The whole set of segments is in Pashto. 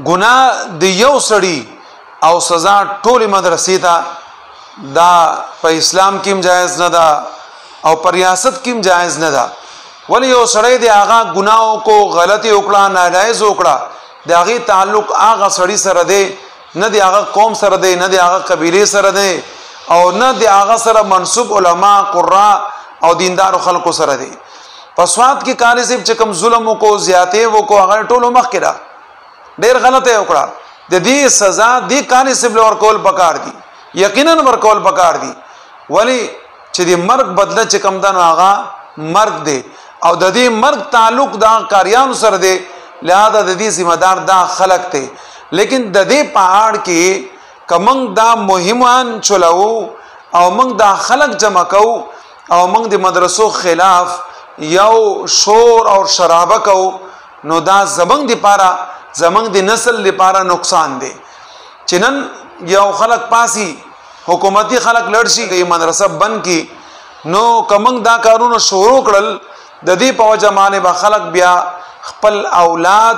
ګناه د یو سړی او سزا ټول مدرسې ته دا په اسلام کې جایز نه ده او په ریاست کې جایز نه ده. ولی یو سړی دی هغه ګناو کو غلطي وکړه ناجایز وکړه د هغه تعلق هغه سړی سره دی نه دی هغه قوم سره دی نه دی هغه قبيله سره دی او نه دی هغه سره منسوب علما قرا او دیندار خلکو سره دی. پسوات کې کاری سیب چې کوم ظلم کو زیاته وکړو هغه ټولو مخ کړه ډیر غلطه وکړه د دې سزا دی کاری سیب لور کول پکار دی یقینا ورکول پکار دی. ولی چې د مرګ بدله چې کوم دنو هغه مرګ دی او د دې مرګ تعلق دا کاریان سره دی لہذا د دې ذمہ دار دا خلق ته. لیکن د دې پہاڑ کې کمنګ دا مهمان چلاو او موږ دا خلق جمع کو او موږ د مدرسو خلاف یو شور او شرابه کو نو دا زمنګ دی پارا زمنګ دی نسل لپاره نقصان دی. چنن یو خلق پاسی حکومتي خلق لړشي کې مدرسه بند کی نو کمنګ دا کارونه شروع کړل د دې په وجه باندې به خلق بیا خپل اولاد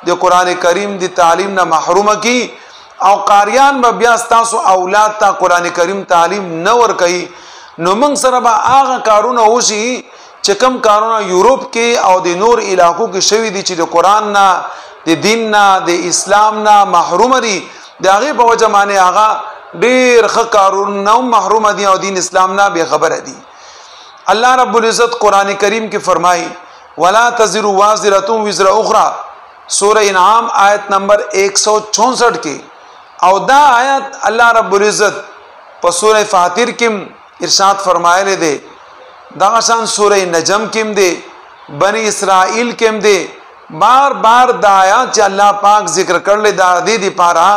د قران کریم دی تعلیم نه محروم کی او قاریان به بیا تاسو اولاد ته قران کریم تعلیم نه ور کوي. نو موږ سره به هغه کارونه وشي چې کوم کارونه یورپ کې او د نور علاقو کې شوي دي چې د قران نه د دین نه د اسلام نه محروم دي د هغه په وجه باندې هغه ډیر ښه کارونه محروم دي او دین اسلام نه به خبره دي. الله رب العزت قران کریم کې فرمایي ولا تزر وازره وزر اخرى سورہ انعام آیت نمبر 164 کې او دا آیت الله رب العزت په سورہ فاتر کې ارشاد فرمایلی دی دا شان سورہ نجم کې دی بنی اسرائیل کې دی بار بار دا آیات چې الله پاک ذکر کړل دا دې دی پارا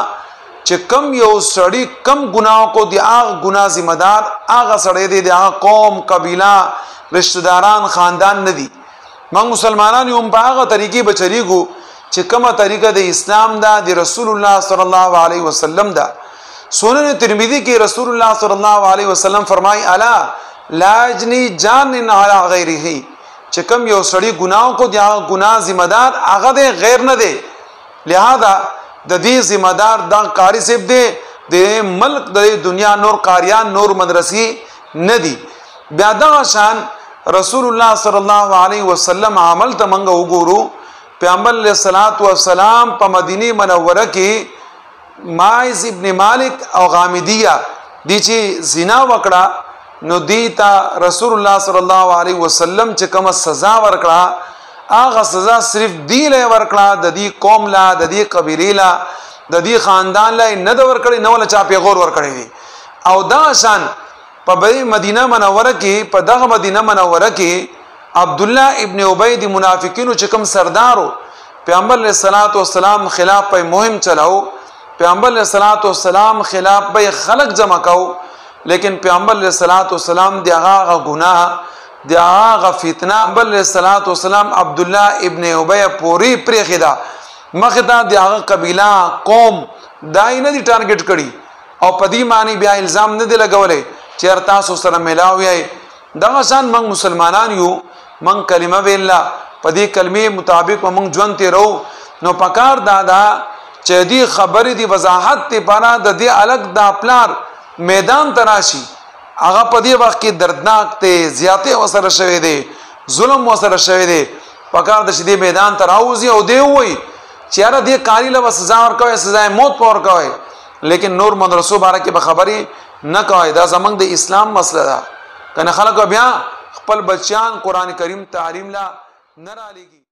چې کم یو سړی کم ګناو کو دی هغه ګناه ذمہ دار هغه سړی دی هغه قوم قبیله رشتہ داران خاندان نه دي. موږ مسلمانان یو په هغه طریقې بچریګو چې کومه طریقه د اسلام دا د رسول الله صلی الله علیه وسلم دا. سنن ترمذی کې رسول الله صلی الله علیه وسلم فرمای الا لا اجنی جان علی غیره چې کوم یو سړی ګناو کو دی هغه ګناه ذمہ دار هغه دی غیر نه دی. لہذا د دې ذمہ دار دا قاری صاحب دی د ملک د دنیا نور قاریان نور مدرسې نه دي. بیا دا شان رسول الله صلی الله علیه وسلم عمل ته منګه وګورو پیغمبر علیہ الصلوۃ والسلام په مدینه منوره کې ماعز ابن مالک او غامدیه دي چې زنا وکړه نو دیتا رسول الله صلی الله علیه وسلم چې کوم سزا ورکړه هغه سزا صرف دی له ورکړه د دې قوم لا د دې قبیله لا د دې خاندان لا نه د ورکړي نو له چا پیغور ورکړي دي. او دا شان په مدینه منوره کې په دغه مدینه منوره کې عبد الله ابن ابی دی منافقینو چې کوم سردارو پیغمبر علیہ الصلوۃ والسلام خلاف په مهم چلاو پیغمبر علیہ الصلوۃ والسلام خلاف به خلق جمع کاو لیکن پیغمبر علیہ الصلوۃ والسلام دی هغه ګناه دی هغه فتنه پیغمبر علیہ الصلوۃ والسلام عبد الله ابن ابی پوری پرخدا مخدا دی هغه قبیله قوم دای نه دی ټارګټ کړي او پدی معنی بیا الزام نه دی لګولې چې تاسو سره ملاوي دا شان موږ مسلمانان یو من کلمه ویلا پدې کلمې مطابق موږ ژوند ته رو نو پکار دادا چې دې خبرې دی وضاحت ته پانا د دې الګ د خپلار میدان تراشي هغه پدې وخت کې دردناک ته زیاته وسره شوي دي ظلم وسره شوي دي پکار د شدي میدان تراوزي او دی وای چې اره دې کاری له سزا ورکوي سزا موت پور کوي لیکن نور مدرسو باره کې به خبري نه کوي. دا زمنګ د اسلام مسله ده کنه خلک بیا خپل بچیان قران کریم تعلیم لا نه را لګي.